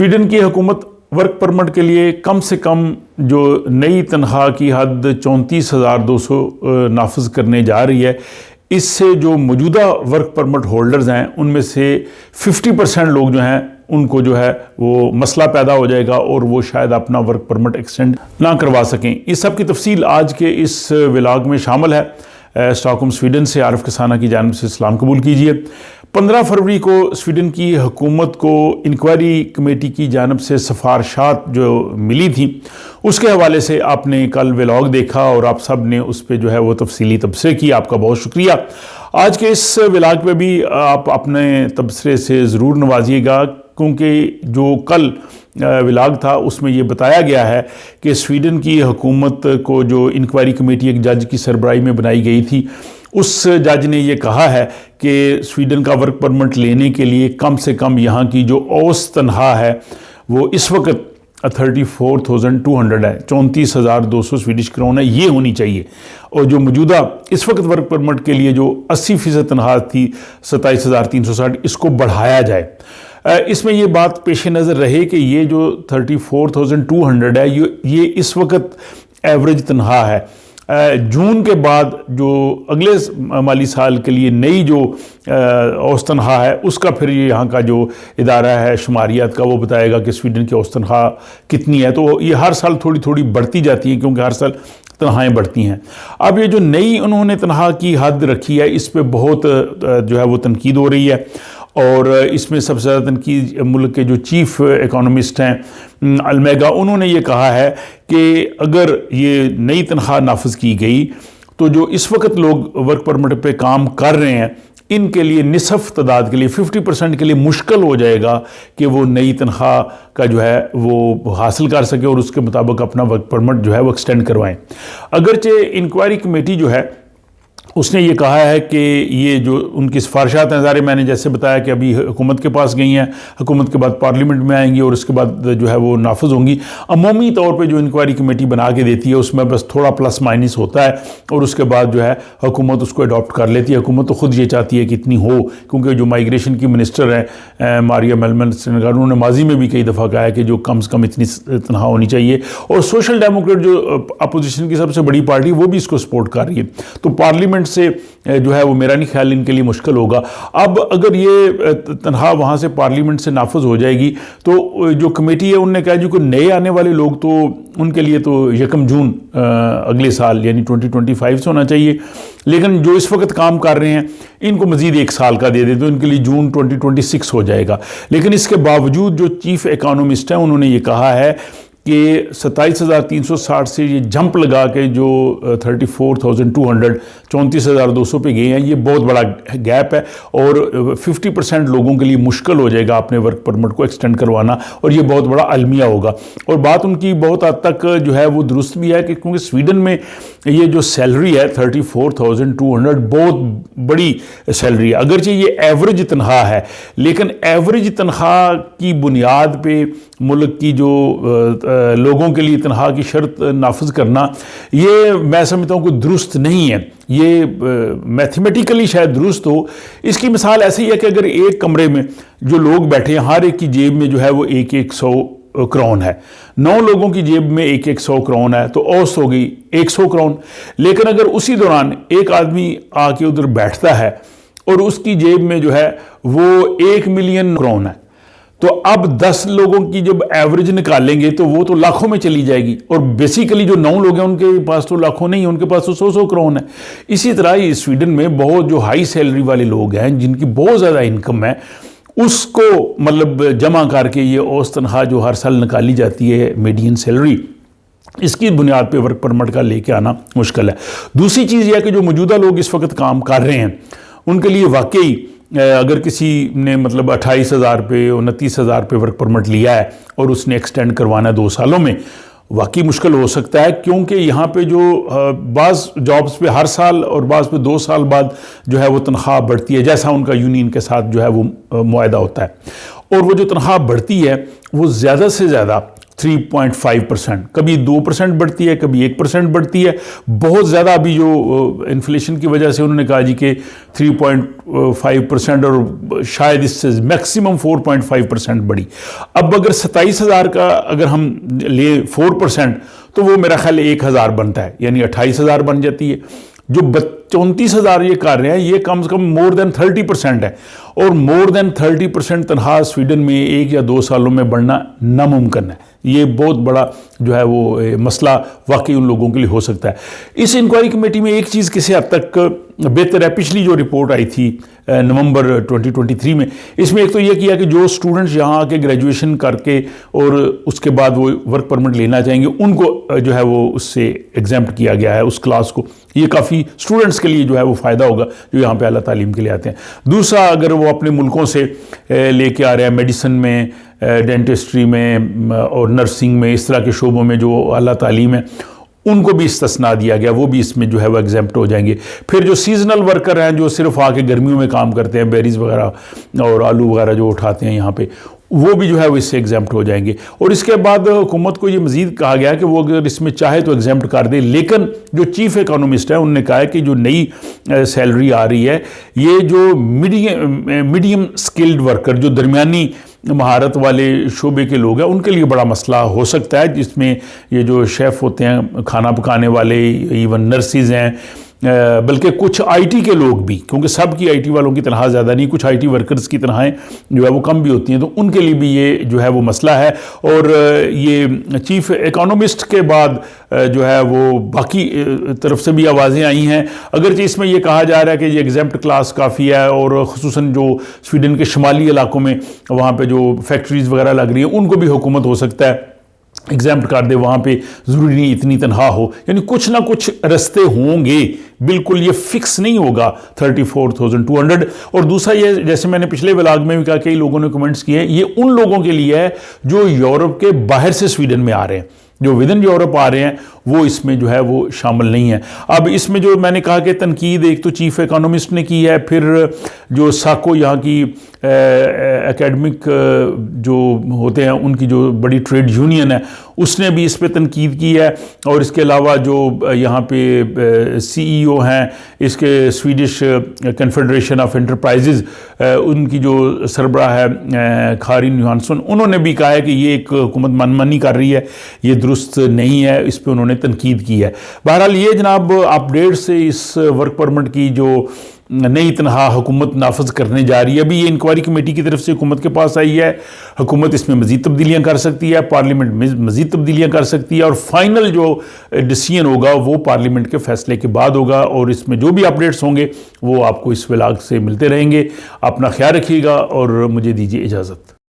Sweden की हुकूमत work permit के लिए कम से कम जो नई तनख्वाह की हद 34,200 नाफज करने जा रही है। इससे जो मौजूदा वर्क परमिट होल्डर्स हैं उनमें से 50% लोग जो हैं उनको जो है वो मसला पैदा हो जाएगा और वो शायद अपना वर्क परमिट एक्सटेंड ना करवा सकें। इस सब की तफसील आज के इस व्लॉग में शामिल है। स्टॉकहोम स्वीडन से आरिफ कसाना की जानिब से सलाम कबूल कीजिए। 15 फरवरी को स्वीडन की हुकूमत को इंक्वायरी कमेटी की जानिब से सिफारिशात जो मिली थी उसके हवाले से आपने कल व्लॉग देखा और आप सब ने उस पर जो है वो तफसीली तबसरे की, आपका बहुत शुक्रिया। आज के इस व्लॉग पे भी आप अपने तबसरे से ज़रूर नवाजिएगा, क्योंकि जो कल व्लॉग था उसमें ये बताया गया है कि स्वीडन की हुकूमत को जो इंक्वायरी कमेटी एक जज की सरबराही में बनाई गई थी, उस जज ने ये कहा है कि स्वीडन का वर्क परमिट लेने के लिए कम से कम यहाँ की जो औसत तनख्वाह है वो इस वक्त 34,200 है, 34,200 स्वीडिश क्रोन है, ये होनी चाहिए। और जो मौजूदा इस वक्त वर्क परमिट के लिए जो 80% तनख्वाह थी 27,360, इसको बढ़ाया जाए। इसमें ये बात पेश नज़र रहे कि ये जो 34,200 है ये इस वक्त एवरेज तनख्वाह है। जून के बाद जो अगले माली साल के लिए नई जो औसत तनख्वाह है उसका फिर ये यहाँ का जो इदारा है शुमारियात का वो बताएगा कि स्वीडन की औसत तनख्वाह कितनी है। तो ये हर साल थोड़ी थोड़ी बढ़ती जाती है, क्योंकि हर साल तनख्वाहें बढ़ती हैं। अब ये जो नई उन्होंने तनख्वाह की हद रखी है इस पर बहुत जो है वो तनकीद हो रही है, और इसमें सबसे ज़्यादा तनकीद मुल्क के जो चीफ इकोनॉमिस्ट हैं अलमेगा, उन्होंने ये कहा है कि अगर ये नई तनख्वाह नाफज की गई तो जो इस वक्त लोग वर्क परमिट पे काम कर रहे हैं इनके लिए निसफ तादाद के लिए 50% के लिए मुश्किल हो जाएगा कि वो नई तनख्वाह का जो है वो हासिल कर सके और उसके मुताबिक अपना वर्क परमिट जो है वो एक्सटेंड करवाएं। अगरचे इंक्वायरी कमेटी जो है उसने ये कहा है कि ये जो उनकी सिफारिशात हैं, ज़ाहिर मैंने जैसे बताया कि अभी हुकूमत के पास गई हैं, हुकूमत के बाद पार्लियामेंट में आएंगी और उसके बाद जो है वो नाफज होंगी। अमूमी तौर पे जो इंक्वायरी कमेटी बना के देती है उसमें बस थोड़ा प्लस माइनस होता है और उसके बाद जो है हुकूमत उसको अडॉप्ट कर लेती है। हुकूमत तो ख़ुद ये चाहती है कि इतनी हो, क्योंकि जो माइग्रेशन की मिनिस्टर हैं मारिया मेलमन, उन्होंने माजी में भी कई दफ़ा कहा है कि जो कम से कम इतनी तनख्वाह होनी चाहिए, और सोशल डेमोक्रेट जो अपोजिशन की सबसे बड़ी पार्टी वो भी इसको सपोर्ट कर रही है। तो पार्लियामेंट से जो है वो मेरा नहीं ख्याल इनके लिए मुश्किल होगा। अब अगर ये तनख्वाह वहाँ से पार्लियामेंट से नाफज हो जाएगी तो जो कमेटी है उनने कहा जो कोई नए आने वाले लोग तो उनके लिए तो 1 जून अगले साल यानी 2025 से होना चाहिए, लेकिन जो इस वक्त काम कर रहे हैं इनको मज़ीद 1 साल का दे दें तो इनके लिए जून 2026 हो जाएगा। लेकिन इसके बावजूद जो चीफ इकोनॉमिस्ट हैं उन्होंने ये कहा है कि 27,360 से ये जंप लगा के जो 34,200 34,200 पे गए हैं, ये बहुत बड़ा गैप है और 50% लोगों के लिए मुश्किल हो जाएगा अपने वर्क परमिट को एक्सटेंड करवाना, और ये बहुत बड़ा अलमिया होगा। और बात उनकी बहुत हद तक जो है वो दुरुस्त भी है कि क्योंकि स्वीडन में ये जो सैलरी है 34,200 बहुत बड़ी सैलरी है। अगरचे ये एवरेज तनख्वाह है, लेकिन एवरेज तनख्वाह की बुनियाद पे मुल्क की जो लोगों के लिए तनख्वाह की शर्त नाफज करना, ये मैं समझता हूँ कि दुरुस्त नहीं है। ये मैथमेटिकली शायद दुरुस्त हो। इसकी मिसाल ऐसी है कि अगर एक कमरे में जो लोग बैठे हैं हर एक की जेब में जो है वो 100 क्रोन है, 9 लोगों की जेब में 100 क्रोन है, तो औसत हो गई 100 क्रोन। लेकिन अगर उसी दौरान एक आदमी आके उधर बैठता है और उसकी जेब में जो है वो 1 मिलियन क्रोन है, तो अब 10 लोगों की जब एवरेज निकालेंगे तो वो तो लाखों में चली जाएगी, और बेसिकली जो 9 लोग हैं उनके पास तो लाखों नहीं, उनके पास तो 100 क्रोन है। इसी तरह ही स्वीडन में बहुत जो हाई सैलरी वाले लोग हैं जिनकी बहुत ज़्यादा इनकम है उसको मतलब जमा करके ये औसत तनख्वाह जो हर साल निकाली जाती है मीडियन सैलरी, इसकी बुनियाद पे वर्क परमिट का लेके आना मुश्किल है। दूसरी चीज़ यह है कि जो मौजूदा लोग इस वक्त काम कर रहे हैं उनके लिए वाकई अगर किसी ने मतलब 28,000 पे 29,000 पे वर्क परमिट लिया है और उसने एक्सटेंड करवाना है 2 सालों में, वाकई मुश्किल हो सकता है, क्योंकि यहाँ पे जो बाज़ जॉब्स पे हर साल और बाज़ पे 2 साल बाद जो है वो तनख्वाह बढ़ती है, जैसा उनका यूनियन के साथ जो है वो मुआहदा होता है। और वो जो तनख्वाह बढ़ती है वो ज़्यादा से ज़्यादा 3.5%, कभी 2% बढ़ती है, कभी 1% बढ़ती है। बहुत ज़्यादा अभी जो इन्फ्लेशन की वजह से उन्होंने कहा जी कि 3.5% और शायद इससे मैक्सिमम 4.5% बढ़ी। अब अगर 27,000 का अगर हम ले 4%, तो वो मेरा ख्याल 1,000 बनता है, यानी 28,000 बन जाती है। जो 34,000 ये कर रहे हैं, ये कम से कम मोर देन 30% है, और मोर देन 30% तनख्वाह स्वीडन में 1 या 2 सालों में बढ़ना नामुमकिन है। ये बहुत बड़ा जो है वो मसला वाकई उन लोगों के लिए हो सकता है। इस इंक्वायरी कमेटी में एक चीज़ किसी हद तक बेहतर है, पिछली जो रिपोर्ट आई थी नवंबर 2023 में, इसमें एक तो ये किया कि जो स्टूडेंट्स यहाँ आके ग्रेजुएशन करके और उसके बाद वो वर्क परमिट लेना चाहेंगे, उनको जो है वो उससे एग्जेम्प्ट किया गया है, उस क्लास को। ये काफ़ी स्टूडेंट्स के लिए जो है वो फ़ायदा होगा जो यहाँ पे आला तालीम के लिए आते हैं। दूसरा, अगर वो अपने मुल्कों से लेके आ रहे हैं मेडिसिन में, डेंटिस्ट्री में और नर्सिंग में, इस तरह के शोबों में जो आला तालीम है, उनको भी इस्तिस्ना दिया गया, वो भी इसमें जो है वो एग्जेम्प्ट हो जाएंगे। फिर जो सीजनल वर्कर हैं, जो सिर्फ आके गर्मियों में काम करते हैं, बेरीज वगैरह और आलू वगैरह जो उठाते हैं यहाँ पे, वो भी जो है वो इससे एग्जेम्प्ट हो जाएंगे। और इसके बाद हुकूमत को ये मजीद कहा गया कि वो अगर इसमें चाहे तो एग्जेम्प्ट कर दे, लेकिन जो चीफ इकोनॉमिस्ट है उन्होंने कहा है कि जो नई सैलरी आ रही है, ये जो मीडियम स्किल्ड वर्कर, जो दरमियानी महारत वाले शोबे के लोग हैं, उनके लिए बड़ा मसला हो सकता है, जिसमें ये जो शेफ़ होते हैं, खाना पकाने वाले, इवन नर्सिस हैं, बल्कि कुछ आईटी के लोग भी, क्योंकि सब की आईटी वालों की तनख्वाह ज़्यादा नहीं, कुछ आईटी वर्कर्स की तनख्वाहें जो है वो कम भी होती हैं, तो उनके लिए भी ये जो है वो मसला है। और ये चीफ इकोनॉमिस्ट के बाद जो है वो बाकी तरफ से भी आवाज़ें आई हैं। अगरचे इसमें ये कहा जा रहा है कि ये एग्जेम्प्ट क्लास काफ़ी है, और ख़ुसूसन जो स्वीडन के शुमाली इलाकों में वहाँ पर जो फैक्ट्रीज़ वगैरह लग रही हैं, उनको भी हुकूमत हो सकता है एग्जाम्प्ट कर दे, वहाँ पे ज़रूरी नहीं इतनी तनख्वाह हो, यानी कुछ ना कुछ रास्ते होंगे, बिल्कुल ये फिक्स नहीं होगा 34,200। और दूसरा ये, जैसे मैंने पिछले व्लॉग में भी कहा, कई लोगों ने कमेंट्स किए, ये उन लोगों के लिए है जो यूरोप के बाहर से स्वीडन में आ रहे हैं, जो विद इन यूरोप आ रहे हैं, वो इसमें जो है वो शामिल नहीं है। अब इसमें जो मैंने कहा कि तनकीद एक तो चीफ इकोनॉमिस्ट ने की है, फिर जो साको यहाँ की एकेडमिक जो होते हैं उनकी जो बड़ी ट्रेड यूनियन है, उसने भी इस पे तनकीद की है। और इसके अलावा जो यहाँ पे सीईओ हैं इसके स्वीडिश कन्फेडरेशन ऑफ एंटरप्राइजेज, उनकी जो सरबराह है खारिन योहानसन, उन्होंने भी कहा है कि ये एक हुकूमत मनमानी कर रही है, ये दुरुस्त नहीं है, इस पर उन्होंने तनकीद की है। बहरहाल ये जनाब अपडेट से इस वर्क परमिट की जो नई तनख्वाह हुकूमत नाफज करने जा रही है, अभी ये इंक्वायरी कमेटी की तरफ से हुकूमत के पास आई है। हुकूमत इसमें मज़ीद तब्दीलियाँ कर सकती है, पार्लियामेंट में मज़ीद तब्दीलियाँ कर सकती है, और फाइनल जो डिसीजन होगा वो पार्लियामेंट के फैसले के बाद होगा। और इसमें जो भी अपडेट्स होंगे वो आपको इस व्लॉग से मिलते रहेंगे। अपना ख्याल रखिएगा और मुझे दीजिए इजाज़त।